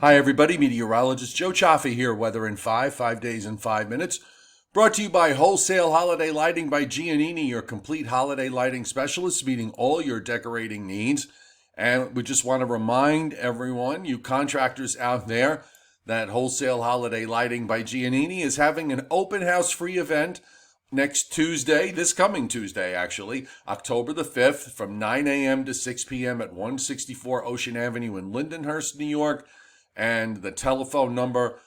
Hi, everybody. Meteorologist Joe Chaffee here. Weather in 5 days in 5 minutes. Brought to you by Wholesale Holiday Lighting by Giannini, your complete holiday lighting specialist, meeting all your decorating needs. And we just want to remind everyone, you contractors out there, that Wholesale Holiday Lighting by Giannini is having an open house free event next Tuesday, this coming Tuesday, actually, October the 5th, from 9 a.m. to 6 p.m. at 164 Ocean Avenue in Lindenhurst, New York. And the telephone number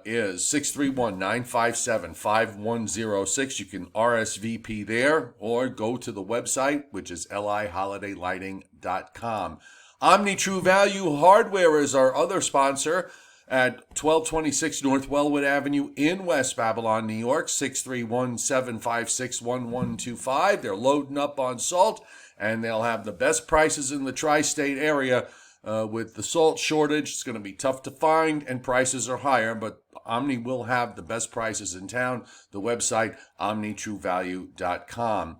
is 631-957-5106. You can RSVP there or go to the website, which is liholidaylighting.com. Omni True Value Hardware is our other sponsor at 1226 North Wellwood Avenue in West Babylon, New York, 631-756-1125. They're loading up on salt, and they'll have the best prices in the tri-state area. With the salt shortage, it's going to be tough to find, and prices are higher, but Omni will have the best prices in town. The website, omnitruevalue.com.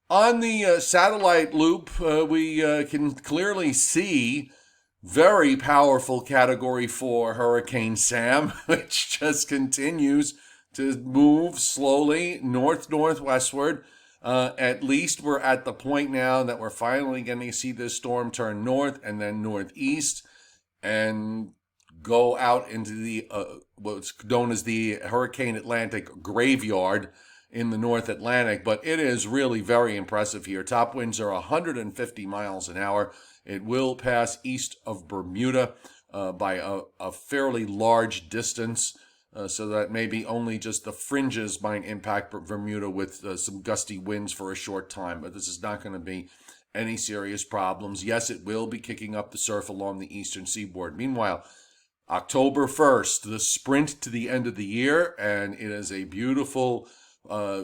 On the satellite loop, we can clearly see very powerful Category 4 Hurricane Sam, which just continues to move slowly north-northwestward. At least we're at the point now that we're finally going to see this storm turn north and then northeast and go out into the what's known as the Hurricane Atlantic graveyard in the North Atlantic. But it is really very impressive here. Top winds are 150 miles an hour. It will pass east of Bermuda by a fairly large distance. So that maybe only just the fringes might impact Bermuda with some gusty winds for a short time. But this is not going to be any serious problems. Yes, it will be kicking up the surf along the eastern seaboard. Meanwhile, October 1st, the sprint to the end of the year, and it is a beautiful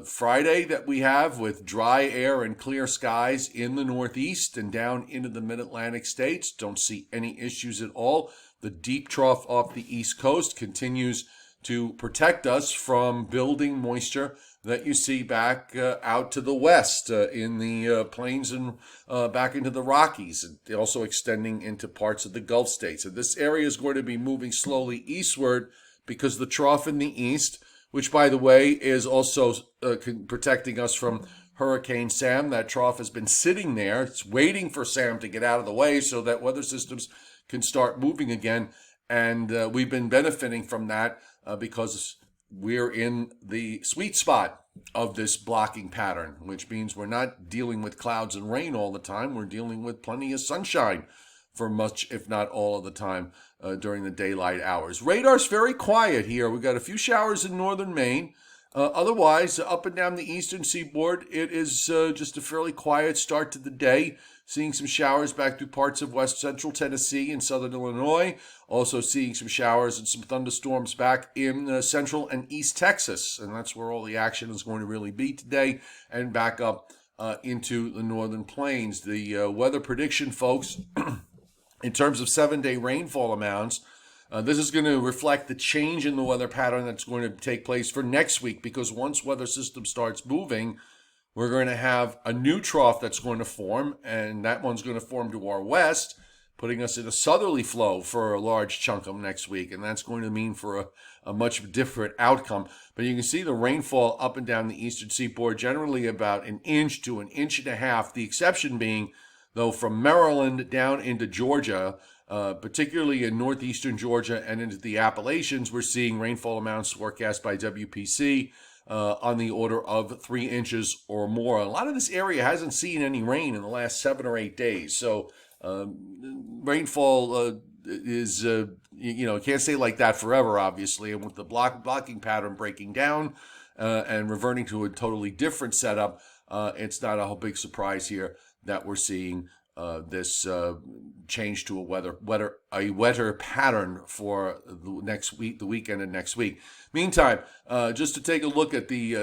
Friday that we have with dry air and clear skies in the northeast and down into the mid-Atlantic states. Don't see any issues at all. The deep trough off the east coast continues to protect us from building moisture that you see back out to the west in the plains and back into the Rockies, and also extending into parts of the Gulf states. And this area is going to be moving slowly eastward because the trough in the east, which, by the way, is also protecting us from Hurricane Sam. That trough has been sitting there. It's waiting for Sam to get out of the way so that weather systems can start moving again. And we've been benefiting from that because we're in the sweet spot of this blocking pattern, which means we're not dealing with clouds and rain all the time. We're dealing with plenty of sunshine for much, if not all of the time, during the daylight hours. Radar's very quiet here. We've got a few showers in northern Maine. Otherwise, up and down the eastern seaboard, it is just a fairly quiet start to the day. Seeing some showers back through parts of west central Tennessee and southern Illinois. Also seeing some showers and some thunderstorms back in central and east Texas. And that's where all the action is going to really be today, and back up into the northern plains. The weather prediction, folks, in terms of 7-day rainfall amounts, this is going to reflect the change in the weather pattern that's going to take place for next week, because once weather system starts moving, we're going to have a new trough that's going to form, and that one's going to form to our west, putting us in a southerly flow for a large chunk of next week, and that's going to mean for a much different outcome. But you can see the rainfall up and down the eastern seaboard, generally about an inch to an inch and a half, the exception being, though, from Maryland down into Georgia, particularly in northeastern Georgia and into the Appalachians, we're seeing rainfall amounts forecast by WPC on the order of 3 inches or more. A lot of this area hasn't seen any rain in the last 7 or 8 days. So rainfall is, can't stay like that forever, obviously. And with the blocking pattern breaking down and reverting to a totally different setup, it's not a whole big surprise here that we're seeing this change to a wetter pattern for the next week, the weekend and next week. Meantime, just to take a look at the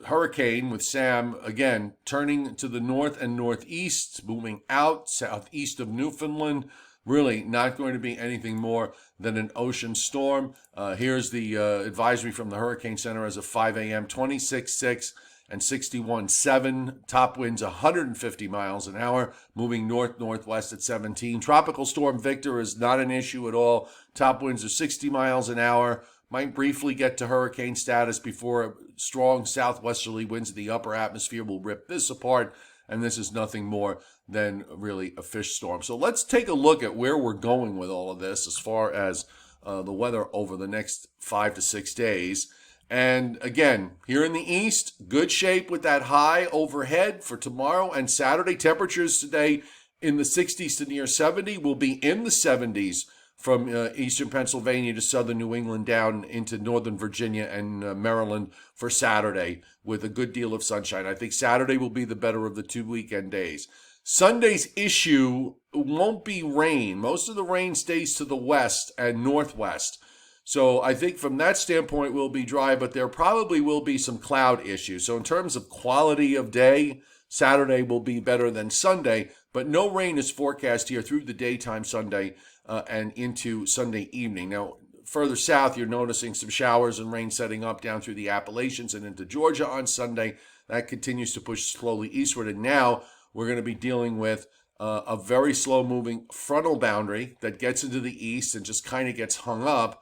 hurricane with Sam, again, turning to the north and northeast, moving out southeast of Newfoundland. Really not going to be anything more than an ocean storm. Here's the advisory from the Hurricane Center as of 5 a.m., 26.6 and 61.7. Top winds 150 miles an hour, moving north-northwest at 17. Tropical Storm Victor is not an issue at all. Top winds are 60 miles an hour. Might briefly get to hurricane status before strong southwesterly winds in the upper atmosphere will rip this apart, and this is nothing more than really a fish storm. So let's take a look at where we're going with all of this as far as the weather over the next 5 to 6 days. And again, here in the east, good shape with that high overhead for tomorrow and Saturday. Temperatures today in the 60s to near 70. Will be in the 70s from eastern Pennsylvania to southern New England down into northern Virginia and Maryland for Saturday with a good deal of sunshine. I think Saturday will be the better of the 2 weekend days. Sunday's issue won't be rain. Most of the rain stays to the west and northwest. So I think from that standpoint, we'll be dry, but there probably will be some cloud issues. So in terms of quality of day, Saturday will be better than Sunday, but no rain is forecast here through the daytime Sunday and into Sunday evening. Now, further south, you're noticing some showers and rain setting up down through the Appalachians and into Georgia on Sunday. That continues to push slowly eastward, and now we're going to be dealing with a very slow-moving frontal boundary that gets into the east and just kind of gets hung up.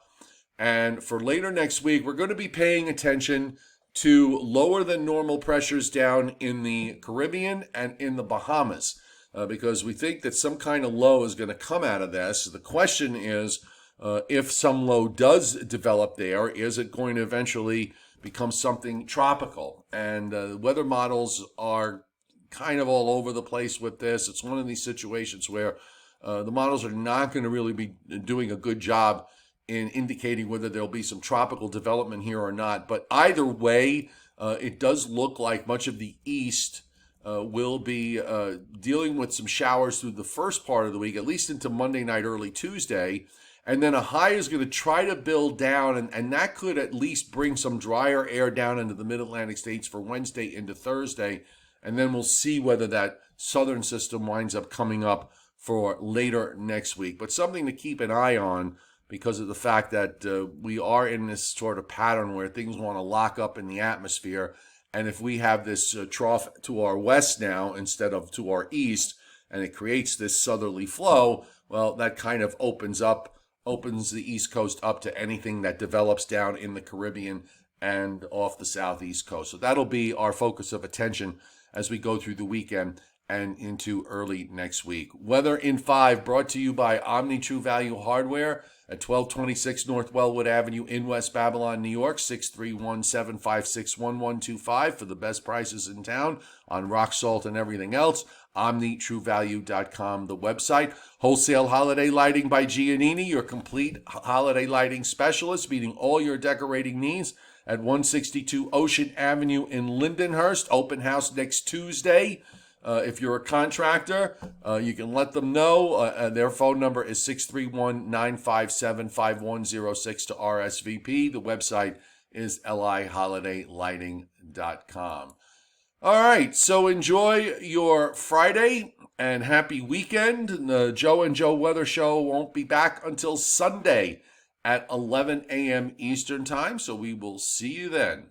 And for later next week, we're going to be paying attention to lower than normal pressures down in the Caribbean and in the Bahamas because we think that some kind of low is going to come out of this. The question is, if some low does develop there, is it going to eventually become something tropical? And weather models are kind of all over the place with this. It's one of these situations where the models are not going to really be doing a good job in indicating whether there'll be some tropical development here or not. But either way, it does look like much of the east will be dealing with some showers through the first part of the week, at least into Monday night, early Tuesday. And then a high is going to try to build down, and that could at least bring some drier air down into the mid-Atlantic states for Wednesday into Thursday. And then we'll see whether that southern system winds up coming up for later next week. But something to keep an eye on, because of the fact that we are in this sort of pattern where things want to lock up in the atmosphere. And if we have this trough to our west now instead of to our east, and it creates this southerly flow, well, that kind of opens the East Coast up to anything that develops down in the Caribbean and off the southeast coast. So that'll be our focus of attention as we go through the weekend and into early next week. Weather in 5 brought to you by Omni True Value Hardware at 1226 North Wellwood Avenue in West Babylon, New York, 631-756-1125 for the best prices in town on rock salt and everything else. OmniTrueValue.com, the website. Wholesale Holiday Lighting by Giannini, your complete holiday lighting specialist, meeting all your decorating needs at 162 Ocean Avenue in Lindenhurst. Open house next Tuesday. If you're a contractor, you can let them know. Their phone number is 631-957-5106 to RSVP. The website is liholidaylighting.com. All right, so enjoy your Friday and happy weekend. The Joe and Joe Weather Show won't be back until Sunday at 11 a.m. Eastern Time, so we will see you then.